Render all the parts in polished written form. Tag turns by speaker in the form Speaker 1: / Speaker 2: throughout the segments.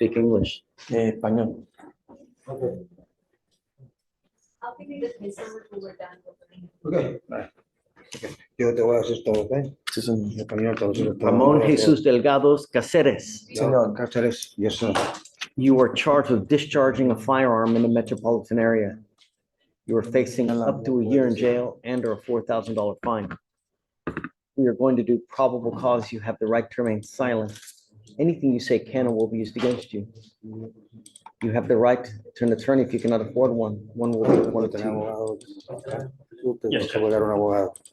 Speaker 1: speak English?
Speaker 2: Español.
Speaker 3: I'll give you the paper when we're done.
Speaker 4: Okay. Yo te voy a decir todo, ¿ok?
Speaker 2: Sí, señor.
Speaker 4: En español te voy a decir todo.
Speaker 1: Ramon Jesus Delgados Cáceres.
Speaker 2: Señor.
Speaker 4: Cáceres, yes, sir.
Speaker 1: You were charged with discharging a firearm in the metropolitan area. You are facing up to a year in jail and or a $4,000 fine. We are going to do probable cause. You have the right to remain silent. Anything you say can and will be used against you. You have the right to an attorney if you cannot afford one. One will be appointed to you.
Speaker 5: Yes, sir.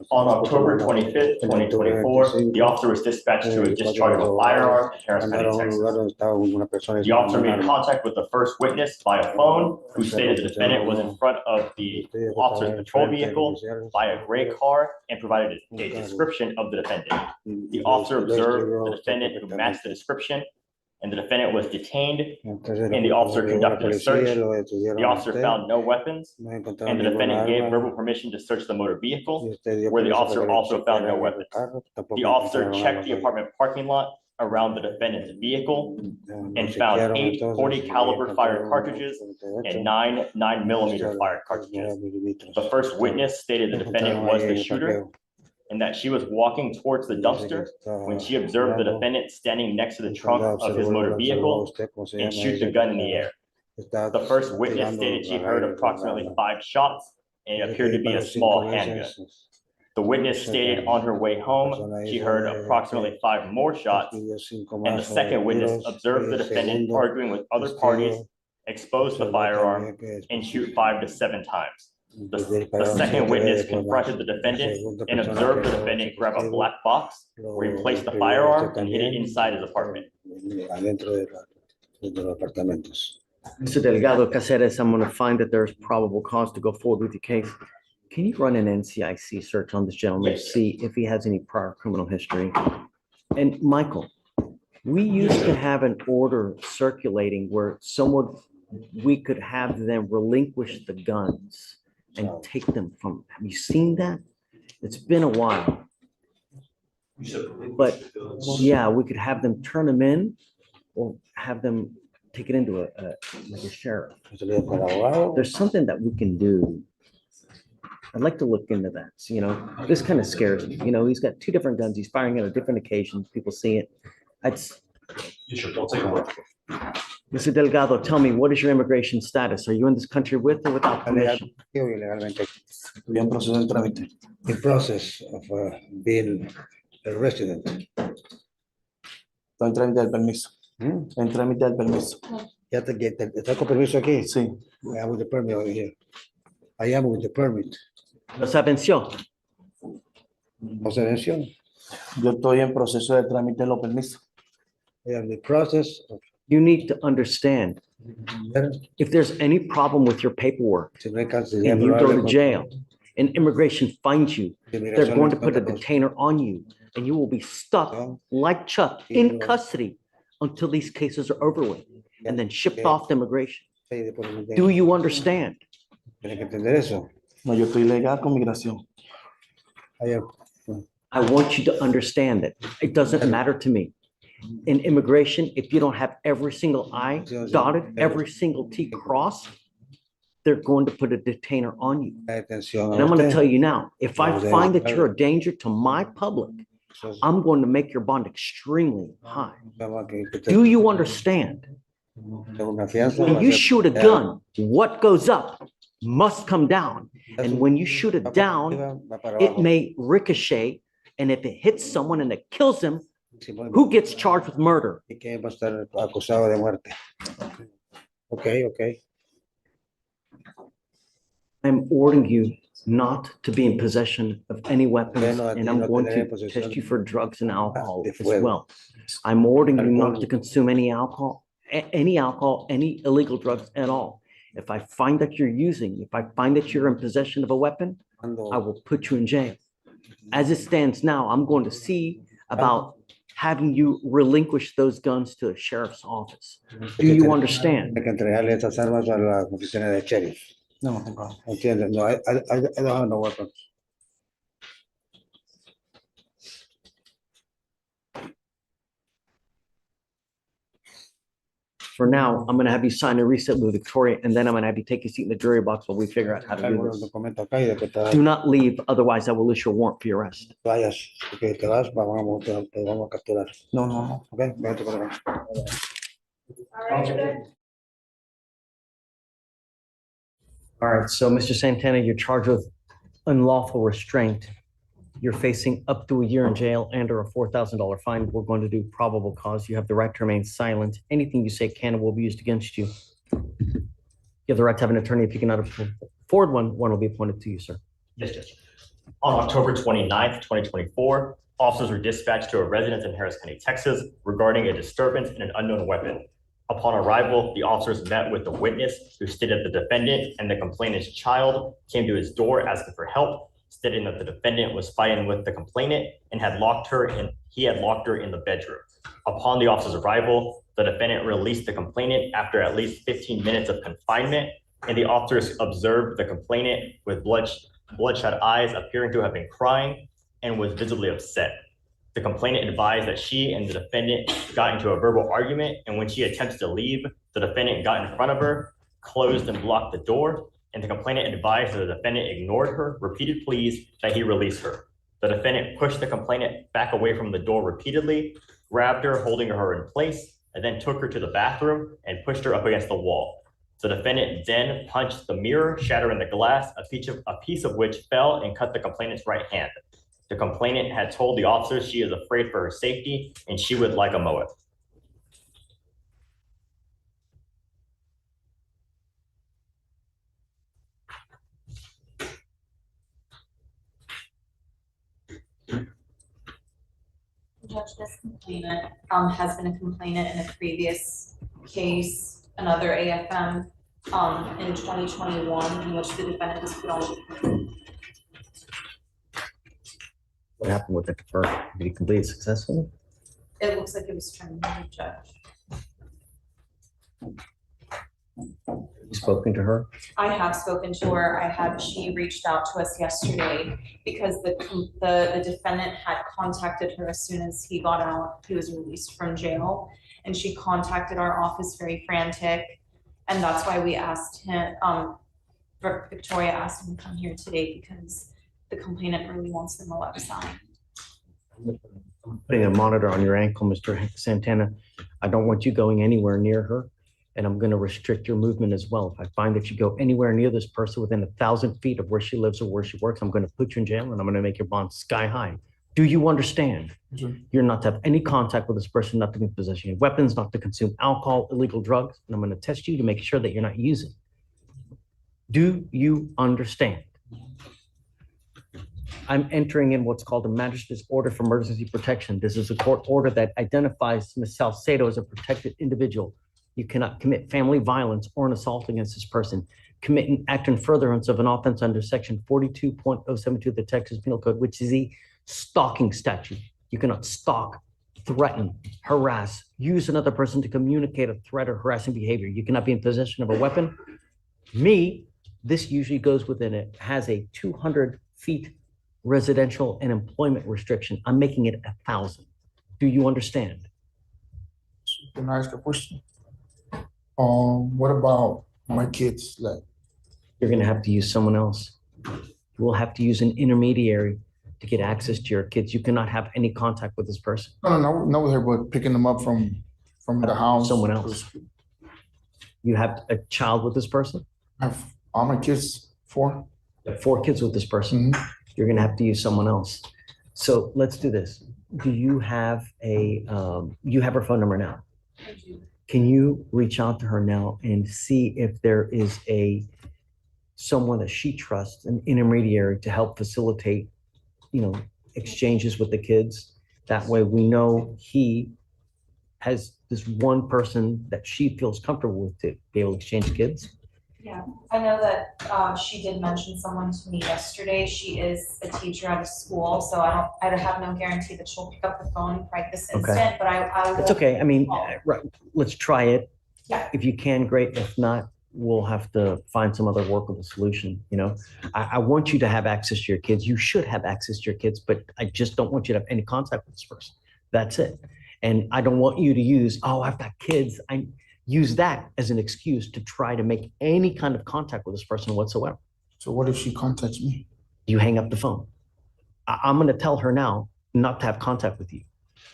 Speaker 5: On October 25th, 2024, the officer was dispatched to a discharge of a firearm in Harris County, Texas. The officer made contact with the first witness via phone, who stated the defendant was in front of the officer's patrol vehicle by a gray car and provided a description of the defendant. The officer observed the defendant who matched the description, and the defendant was detained, and the officer conducted a search. The officer found no weapons, and the defendant gave verbal permission to search the motor vehicle, where the officer also found no weapons. The officer checked the apartment parking lot around the defendant's vehicle and found 8 .40 caliber fire cartridges and 9 9mm fire cartridges. The first witness stated the defendant was the shooter, and that she was walking towards the dumpster when she observed the defendant standing next to the trunk of his motor vehicle and shoot the gun in the air. The first witness stated she heard approximately 5 shots, and it appeared to be a small handgun. The witness stated on her way home, she heard approximately 5 more shots, and the second witness observed the defendant arguing with other parties, expose the firearm, and shoot 5 to 7 times. The second witness confronted the defendant and observed the defendant grab a black box where he placed the firearm and hid it inside his apartment.
Speaker 1: Mr. Delgado Cáceres, I'm going to find that there's probable cause to go forward with the case. Can you run an NCIC search on this gentleman to
Speaker 5: Yes, sir.
Speaker 1: see if he has any prior criminal history? And Michael, we used to have an order circulating where we could have them relinquish the guns and take them from. Have you seen that? It's been a while. But yeah, we could have them turn them in or have them take it into like a sheriff. There's something that we can do. I'd like to look into that. So, this kind of scares me. He's got 2 different guns. He's firing on different occasions. People see it. Mr. Delgado, tell me, what is your immigration status? Are you in this country with or without permission?
Speaker 2: Estoy en proceso de trámite.
Speaker 4: In process of being a resident.
Speaker 2: Estoy en trámite del permiso. En trámite del permiso.
Speaker 4: Ya ¿estás con permiso aquí?
Speaker 2: Sí.
Speaker 4: I am with the permit over here. I am with the permit.
Speaker 1: No se venció.
Speaker 4: No se venció.
Speaker 2: Yo estoy en proceso de trámite de los permisos.
Speaker 4: I am in the process of.
Speaker 1: You need to understand, if there's any problem with your paperwork and you go to jail and immigration finds you, they're going to put a detainer on you and you will be stuck like Chuck in custody until these cases are over with and then shipped off to immigration. Do you understand?
Speaker 4: Tienes que entender eso.
Speaker 2: No, yo estoy legal con migración.
Speaker 1: I want you to understand that it doesn't matter to me. In immigration, if you don't have every single I dotted, every single T crossed, they're going to put a detainer on you. And I'm going to tell you now, if I find that you're a danger to my public, I'm going to make your bond extremely high. Do you understand? When you shoot a gun, what goes up must come down. And when you shoot it down, it may ricochet. And if it hits someone and it kills them, who gets charged with murder?
Speaker 4: Okay.
Speaker 1: I'm ordering you not to be in possession of any weapons, and I'm going to test you for drugs and alcohol as well. I'm ordering you not to consume any alcohol, any illegal drugs at all. If I find that if I find that you're in possession of a weapon, I will put you in jail. As it stands now, I'm going to see about having you relinquish those guns to a sheriff's office. Do you understand?
Speaker 4: Hay que entregarle esas armas a la oficina de sheriff.
Speaker 2: No, no tengo.
Speaker 4: ¿Entiendes? No, I don't have no weapons.
Speaker 1: For now, I'm gonna have you sign a reset with Victoria, and then I'm gonna have you take a seat in the jury box while we figure out how to do
Speaker 4: Algo los
Speaker 1: this.
Speaker 4: documentos acá y de que te
Speaker 1: Do not leave, otherwise I will issue a warrant for your arrest.
Speaker 4: vayas, que te vas, te vamos a capturar.
Speaker 2: No, no, no.
Speaker 4: Ok, vete por acá.
Speaker 3: All right, good.
Speaker 1: All right, so Mr. Santana, you're charged with unlawful restraint. You're facing up to a year in jail and or a $4,000 fine. We're going to do probable cause. You have the right to remain silent. Anything you say can and will be used against you. You have the right to have an attorney. If you cannot afford one will be appointed to you, sir.
Speaker 5: Yes, Judge. On October 29th, 2024, officers were dispatched to a residence in Harris County, Texas, regarding a disturbance in an unknown weapon. Upon arrival, the officers met with the witness, who stated the defendant and the complainant's child came to his door asking for help, stating that the defendant was fighting with the complainant and he had locked her in the bedroom. Upon the officer's arrival, the defendant released the complainant after at least 15 minutes of confinement, and the officers observed the complainant with bloodshot eyes, appearing to have been crying and was visibly upset. The complainant advised that she and the defendant got into a verbal argument, and when she attempted to leave, the defendant got in front of her, closed and blocked the door, and the complainant advised that the defendant ignored her repeated pleas that he release her. The defendant pushed the complainant back away from the door repeatedly, grabbed her, holding her in place, and then took her to the bathroom and pushed her up against the wall. The defendant then punched the mirror, shattering the glass, a piece of which fell and cut the complainant's right hand. The complainant had told the officers she is afraid for her safety and she would like a mow it.
Speaker 6: Judge, this complainant has been a complainant in a previous case, another AFM in 2021, in which the defendant was put on.
Speaker 1: What happened with the deferred? Did he complete it successfully?
Speaker 6: It looks like it was terminated, Judge.
Speaker 1: You spoken to her?
Speaker 6: I have spoken to her. She reached out to us yesterday because the defendant had contacted her as soon as he got out. He was released from jail, and she contacted our office very frantic, and that's why we asked him. Victoria asked him to come here today because the complainant really wants the mow outside.
Speaker 1: Putting a monitor on your ankle, Mr. Santana. I don't want you going anywhere near her, and I'm going to restrict your movement as well. If I find that you go anywhere near this person within 1,000 feet of where she lives or where she works, I'm going to put you in jail and I'm going to make your bond sky high. Do you understand?
Speaker 2: Sure.
Speaker 1: You're not to have any contact with this person, not to be in possession of weapons, not to consume alcohol, illegal drugs, and I'm going to test you to make sure that you're not using. Do you understand? I'm entering in what's called a magistrate's order for emergency protection. This is a court order that identifies Ms. Salcedo as a protected individual. You cannot commit family violence or an assault against this person. Commit an act in furtherance of an offense under section 42.072 of the Texas Penal Code, which is the stalking statute. You cannot stalk, threaten, harass, use another person to communicate a threat or harassing behavior. You cannot be in possession of a weapon. This usually goes within it, has a 200 feet residential and employment restriction. I'm making it 1,000. Do you understand?
Speaker 7: Can I ask a question? What about my kids? Like,
Speaker 1: You're going to have to use someone else. You will have to use an intermediary to get access to your kids. You cannot have any contact with this person.
Speaker 7: no, not with her, but picking them up from the house.
Speaker 1: Someone else. You have a child with this person?
Speaker 7: I have all my kids, 4.
Speaker 1: You have 4 kids with this person.
Speaker 7: Mhm.
Speaker 1: You're going to have to use someone else. So let's do this. Do you have you have her phone number now?
Speaker 6: I do.
Speaker 1: Can you reach out to her now and see if there is someone that she trusts, an intermediary, to help facilitate, exchanges with the kids? That way we know he has this one person that she feels comfortable with to be able to exchange kids.
Speaker 6: Yeah, I know that she did mention someone to me yesterday. She is a teacher at a school, so I have no guarantee that she'll pick up the phone right this
Speaker 1: Okay.
Speaker 6: instant, but I will.
Speaker 1: It's okay. I mean,
Speaker 6: call.
Speaker 1: right, let's try it.
Speaker 6: Yeah.
Speaker 1: If you can, great. If not, we'll have to find some other workable solution. I want you to have access to your kids. You should have access to your kids, but I just don't want you to have any contact with this person. That's it. And I don't want you to use, I've got kids. use that as an excuse to try to make any kind of contact with this person whatsoever.
Speaker 7: So what if she contacts me?
Speaker 1: You hang up the phone. I'm going to tell her now not to have contact with you.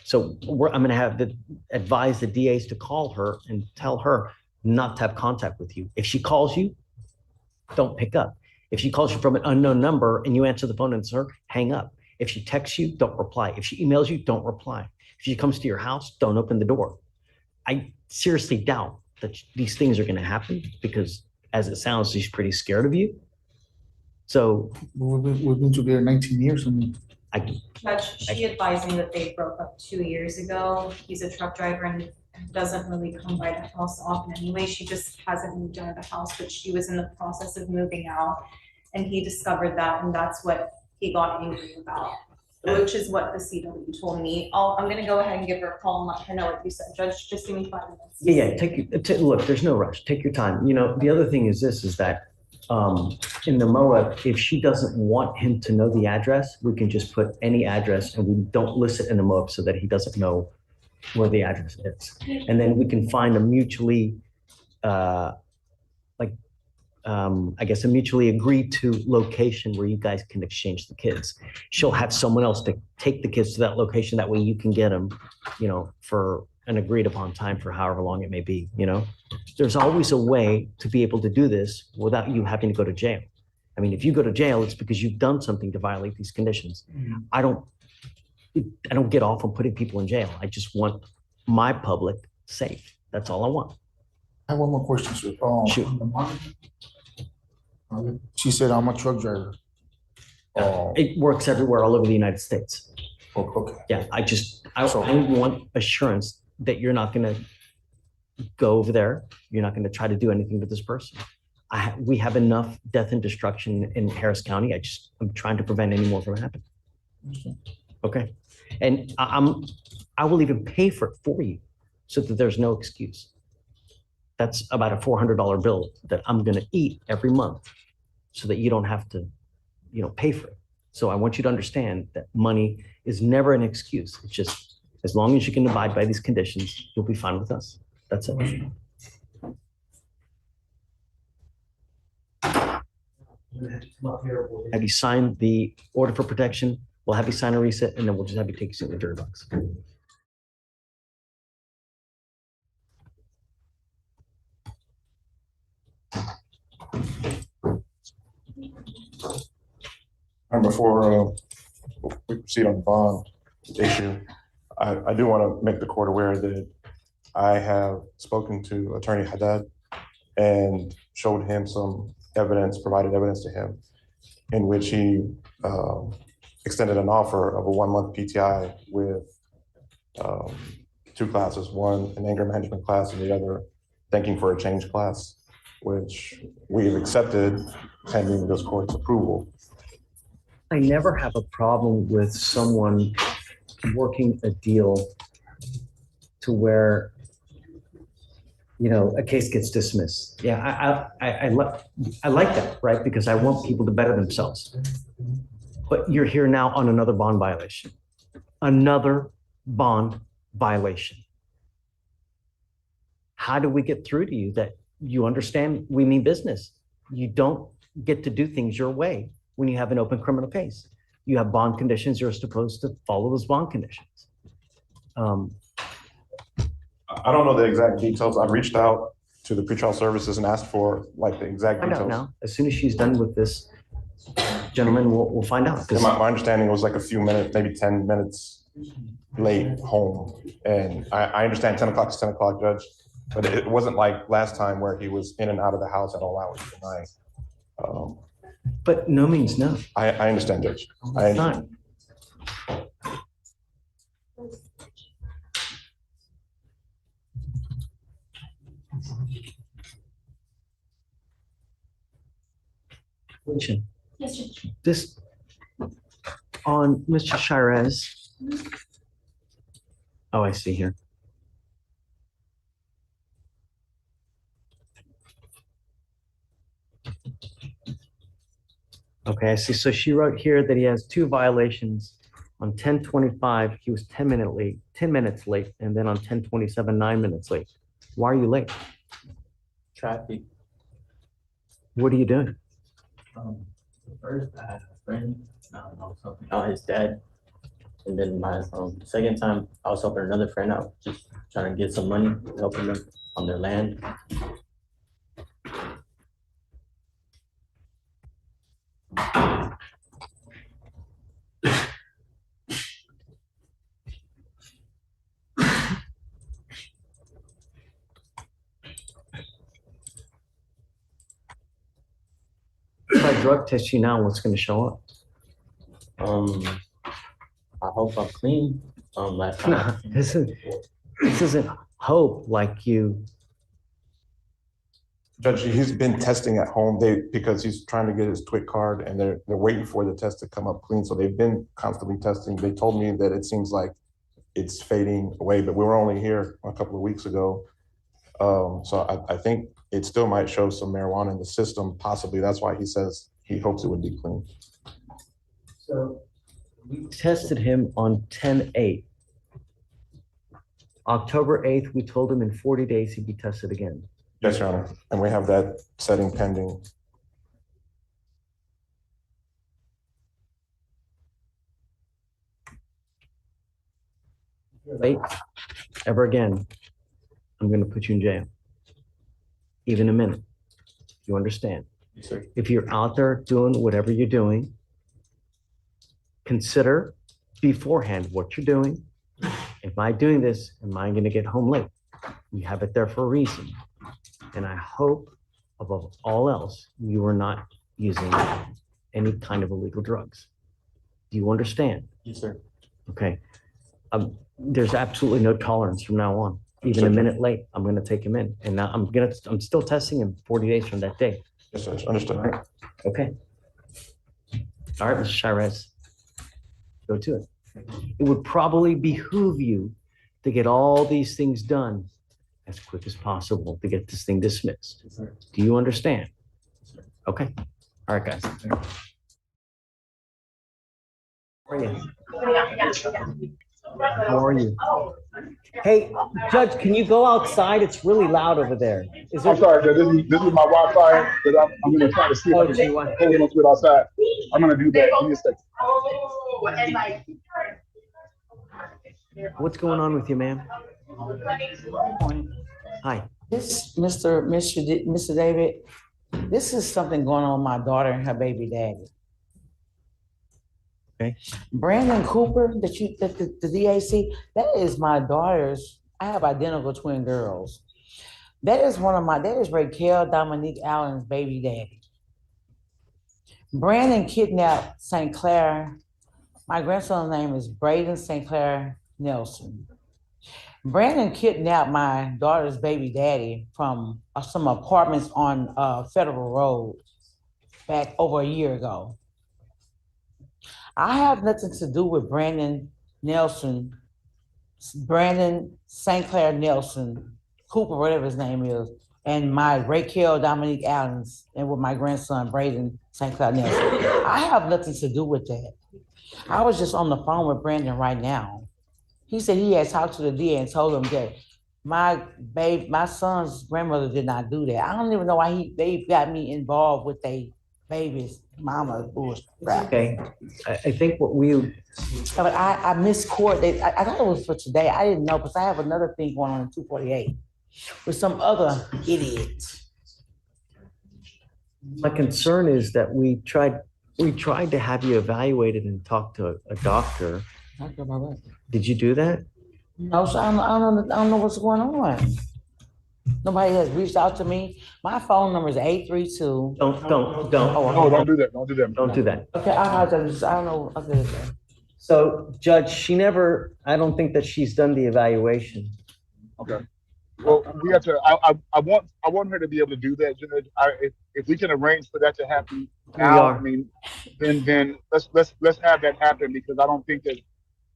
Speaker 1: So I'm going to have to advise the DAs to call her and tell her not to have contact with you. If she calls you, don't pick up. If she calls you from an unknown number and you answer the phone and it's her, hang up. If she texts you, don't reply. If she emails you, don't reply. If she comes to your house, don't open the door. I seriously doubt that these things are going to happen because, as it sounds, she's pretty scared of you. So
Speaker 7: We've been together 19 years. And
Speaker 6: Judge, she advised me that they broke up 2 years ago. He's a truck driver and doesn't really come by the house often anyway. She just hasn't moved out of the house, but she was in the process of moving out. And he discovered that, and that's what he got angry about, which is what the CW told me. I'm gonna go ahead and give her a call and let her know what you said. Judge, just give me 5 minutes.
Speaker 1: Yeah, look, there's no rush. Take your time. You know, the other thing is this, is that in the MOA, if she doesn't want him to know the address, we can just put any address and we don't list it in the MOA so that he doesn't know where the address is. And then we can find a mutually, I guess, a mutually agreed to location where you guys can exchange the kids. She'll have someone else to take the kids to that location. That way you can get them, you know, for an agreed upon time for however long it may be, you know. There's always a way to be able to do this without you having to go to jail. I mean, if you go to jail, it's because you've done something to violate these conditions. I don't get off on putting people in jail. I just want my public safe. That's all I want.
Speaker 7: I have one more question, sir.
Speaker 1: Shoot.
Speaker 7: She said I'm a truck driver.
Speaker 1: It works everywhere, all over the United States.
Speaker 7: Okay.
Speaker 1: Yeah, I want assurance that you're not going to go over there. You're not going to try to do anything with this person. We have enough death and destruction in Harris County. I'm trying to prevent any more from happening. Okay. And I will even pay for it for you so that there's no excuse. That's about a $400 bill that I'm going to eat every month so that you don't have to, you know, pay for it. So I want you to understand that money is never an excuse. It's just, as long as you can abide by these conditions, you'll be fine with us. That's it. Have you signed the order for protection? We'll have you sign a reset and then we'll just have you take your signature box.
Speaker 8: And before we proceed on the bond issue, I do want to make the court aware that I have spoken to Attorney Haddad and showed him some evidence, provided evidence to him, in which he extended an offer of a 1-month PTI with 2 classes, one an anger management class and the other thanking for a change class, which we've accepted pending this court's approval.
Speaker 1: I never have a problem with someone working a deal to where, you know, a case gets dismissed. Yeah, I like that, right? Because I want people to better themselves. But you're here now on another bond violation. Another bond violation. How do we get through to you that you understand we mean business? You don't get to do things your way when you have an open criminal case. You have bond conditions, you're supposed to follow those bond conditions.
Speaker 8: I don't know the exact details. I've reached out to the pretrial services and asked for like the exact
Speaker 1: Find out
Speaker 8: details.
Speaker 1: now. As soon as she's done with this, gentlemen, we'll find out.
Speaker 8: And my understanding was like a few minutes, maybe 10 minutes late home. And I understand 10 o'clock is 10 o'clock, Judge, but it wasn't like last time where he was in and out of the house at all hours of the night.
Speaker 1: But no means no.
Speaker 8: I understand, Judge.
Speaker 1: It's not.
Speaker 3: Yes, Judge.
Speaker 1: This on Mr. Shirez. Oh, I see here. Okay, I see. So she wrote here that he has 2 violations. On 10:25, he was 10 minutes late, and then on 10:27, 9 minutes late. Why are you late?
Speaker 2: Traffic.
Speaker 1: What are you doing?
Speaker 2: First, I had a friend, I don't know, something about his dad. And then my second time, I was helping another friend out, just trying to get some money, helping them on their land.
Speaker 1: If I drug test you now, what's gonna show up?
Speaker 2: I hope I'm clean. Last
Speaker 1: No,
Speaker 2: time.
Speaker 1: this isn't hope like you.
Speaker 8: Judge, he's been testing at home, because he's trying to get his TWIC card and they're waiting for the test to come up clean. So they've been constantly testing. They told me that it seems like it's fading away, but we were only here a couple of weeks ago. So I think it still might show some marijuana in the system, possibly. That's why he says he hopes it would be clean.
Speaker 1: So we tested him on 10/8. October 8th, we told him in 40 days he'd be tested again.
Speaker 8: Yes, Your Honor. And we have that setting pending.
Speaker 1: Late ever again, I'm gonna put you in jail. Even a minute. You understand?
Speaker 2: Yes, sir.
Speaker 1: If you're out there doing whatever you're doing, consider beforehand what you're doing. Am I doing this? Am I gonna get home late? We have it there for a reason. And I hope above all else, you are not using any kind of illegal drugs. Do you understand?
Speaker 2: Yes, sir.
Speaker 1: Okay. There's absolutely no tolerance from now on. Even a minute late, I'm gonna take him in. And now I'm still testing him 40 days from that day.
Speaker 8: Yes, sir. Understood.
Speaker 1: Okay. All right, Mr. Shirez. Go to it. It would probably behoove you to get all these things done as quick as possible to get this thing dismissed.
Speaker 2: Yes, sir.
Speaker 1: Do you understand? Okay. All right, guys. How are you? How are you? Hey, Judge, can you go outside? It's really loud over there. Is there?
Speaker 7: I'm sorry, Judge, this is my Wi-Fi that I'm gonna try to see if I
Speaker 1: Oh,
Speaker 7: can
Speaker 1: gee, what?
Speaker 7: hold on to it outside. I'm gonna do that. Give me a second.
Speaker 1: What's going on with you, ma'am? Hi.
Speaker 9: Mr. David, this is something going on with my daughter and her baby daddy.
Speaker 1: Okay.
Speaker 9: Brandon Cooper, the DAC, that is my daughter's. I have identical twin girls. That is Raquel Dominique Allen's baby daddy. Brandon kidnapped St. Clair. My grandson's name is Braden St. Clair Nelson. Brandon kidnapped my daughter's baby daddy from some apartments on Federal Road back over a year ago. I have nothing to do with Brandon St. Clair Nelson, Cooper, whatever his name is, and my Raquel Dominique Allen's, and with my grandson, Braden St. Clair Nelson. I have nothing to do with that. I was just on the phone with Brandon right now. He said he had talked to the DA and told him that my son's grandmother did not do that. I don't even know why they got me involved with their baby's mama bullshit.
Speaker 1: Okay. I think what we,
Speaker 9: But I missed court. I thought it was for today. I didn't know because I have another thing going on in 248 with some other idiot.
Speaker 1: my concern is that we tried to have you evaluated and talk to a doctor.
Speaker 9: Talk about that.
Speaker 1: Did you do that?
Speaker 9: No, so I don't know what's going on. Nobody has reached out to me. My phone number is 832.
Speaker 1: Don't.
Speaker 7: No, don't do that. Don't do that.
Speaker 1: Don't do that.
Speaker 9: Okay, I apologize. I don't know. Okay.
Speaker 1: So, Judge, I don't think that she's done the evaluation.
Speaker 7: Okay. Well, we have to. I want her to be able to do that, Judge. If we can arrange for that to happen now,
Speaker 1: are.
Speaker 7: I mean, then let's have that happen because I don't think that.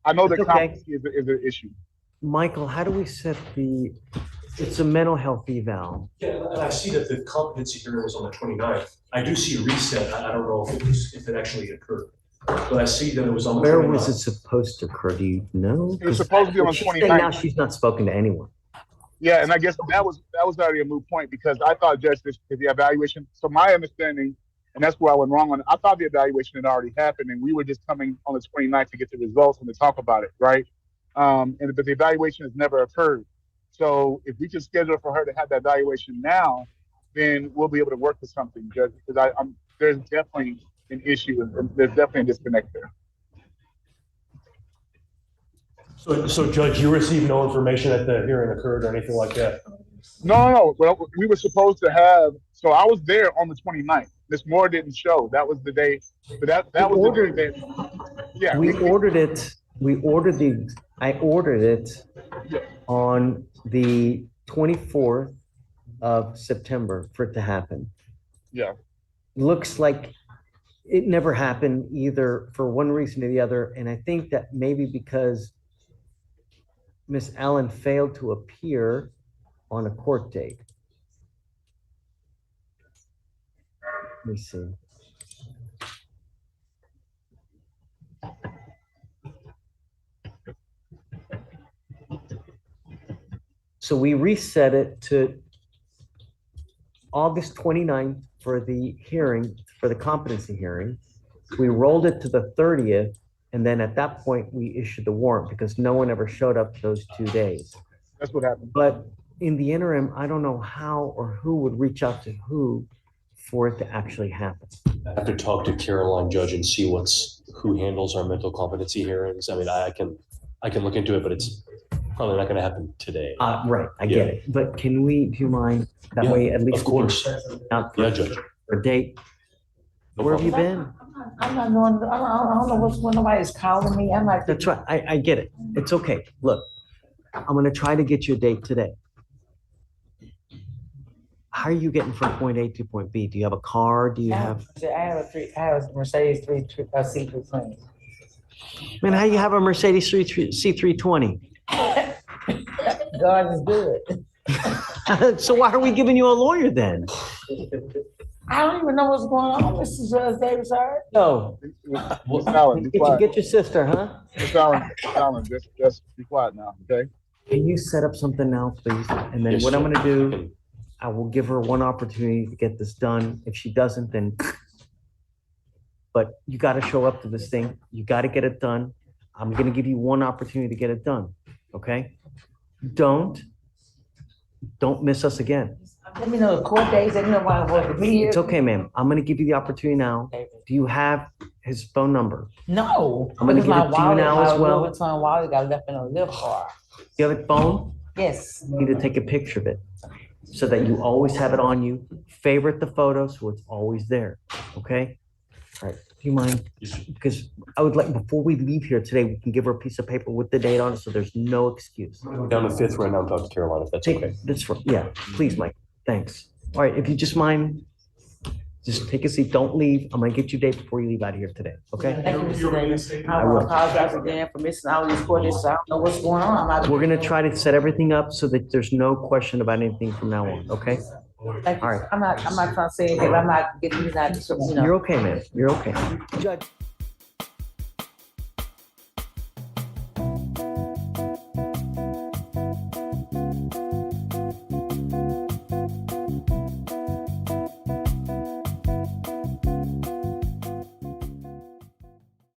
Speaker 7: I know that
Speaker 1: That's okay.
Speaker 7: competency is an issue.
Speaker 1: Michael, how do we set it's a mental health eval.
Speaker 10: Yeah, and I see that the competency hearing was on the 29th. I do see a reset. I don't know if it actually occurred. But I see that it was on the 29th.
Speaker 1: Where was it supposed to occur? Do you know?
Speaker 7: It was supposed to be on the
Speaker 1: She's saying now
Speaker 7: 29th.
Speaker 1: she's not spoken to anyone.
Speaker 7: Yeah, and I guess that was already a moot point because I thought Judge, the evaluation. So my understanding, and that's where I went wrong on it. I thought the evaluation had already happened, and we were just coming on the 29th to get the results and to talk about it, right? But the evaluation has never occurred. So if we can schedule for her to have that evaluation now, then we'll be able to work with something, Judge. Because there's definitely an issue, and there's definitely a disconnect there.
Speaker 10: So Judge, you received no information that the hearing occurred or anything like that?
Speaker 7: No. Well, we were supposed to have. So I was there on the 29th. Ms. Moore didn't show. That was the day. But that was the day that. Yeah.
Speaker 1: We ordered it. I ordered it on the 24th of September for it to happen.
Speaker 7: Yeah.
Speaker 1: Looks like it never happened either for one reason or the other. And I think that maybe because Miss Allen failed to appear on a court date. Let me see. So we reset it to August 29th for the hearing, for the competency hearing. We rolled it to the 30th, and then at that point, we issued the warrant because no one ever showed up those 2 days.
Speaker 7: That's what happened.
Speaker 1: But in the interim, I don't know how or who would reach out to who for it to actually happen.
Speaker 10: I have to talk to Caroline, Judge, and see who handles our mental competency hearings. I mean, I can look into it, but it's probably not gonna happen today.
Speaker 1: Right, I get it. But do you mind? That
Speaker 10: Yeah,
Speaker 1: way, at least.
Speaker 10: of course.
Speaker 1: Out
Speaker 10: Yeah, Judge.
Speaker 1: for a date.
Speaker 10: No
Speaker 1: Where have you
Speaker 10: problem.
Speaker 1: been?
Speaker 9: I'm not doing, I don't know what's when nobody's calling me. I'm like,
Speaker 1: That's right. I get it. It's okay. Look, I'm gonna try to get you a date today. How are you getting from point A to point B? Do you have a car? Do you have,
Speaker 9: I have a Mercedes C320.
Speaker 1: man, how you have a Mercedes C320?
Speaker 9: God is good.
Speaker 1: So why are we giving you a lawyer then?
Speaker 9: I don't even know what's going on, Mr. Judge Davis, sir.
Speaker 1: No,
Speaker 7: Miss Allen, be quiet.
Speaker 1: get your sister, huh?
Speaker 7: Miss Allen, just be quiet now, okay?
Speaker 1: Can you set up something now, please? And then
Speaker 10: Yes,
Speaker 1: what I'm
Speaker 10: Judge.
Speaker 1: gonna do, I will give her one opportunity to get this done. If she doesn't, then. But you gotta show up to this thing. You gotta get it done. I'm gonna give you one opportunity to get it done, okay? Don't miss us again.
Speaker 9: Let me know the court days, let me know why I want to be here.
Speaker 1: It's okay, ma'am. I'm gonna give you the opportunity now. Do you have his phone number?
Speaker 9: No.
Speaker 1: I'm gonna
Speaker 9: because
Speaker 1: give
Speaker 9: my
Speaker 1: it to you
Speaker 9: wallet,
Speaker 1: now
Speaker 9: my
Speaker 1: as well.
Speaker 9: Louis Vuitton wallet got left in a lift car.
Speaker 1: You have a phone?
Speaker 9: Yes.
Speaker 1: You need to take a picture of it so that you always have it on you. Favorite the photo so it's always there, okay? All right, do you mind? Because I would like, before we leave here today, we can give her a piece of paper with the date on it so there's no excuse.
Speaker 10: Down to Fifth right now and talk to Caroline if that's okay.
Speaker 1: Yeah, please, Mike, thanks. All right, if you just mind, just take a seat, don't leave. I'm gonna get you a date before you leave out of here today, okay?
Speaker 9: Thank you, Mr. Davis. I
Speaker 1: I will.
Speaker 9: apologize again for missing all these court dates. I don't know what's going on. I'm not.
Speaker 1: We're gonna try to set everything up so that there's no question about anything from now on, okay?
Speaker 9: Thank you.
Speaker 1: All right.
Speaker 9: I'm not trying to say anything, but I'm not getting, you know.
Speaker 1: You're okay, man, you're okay. Judge.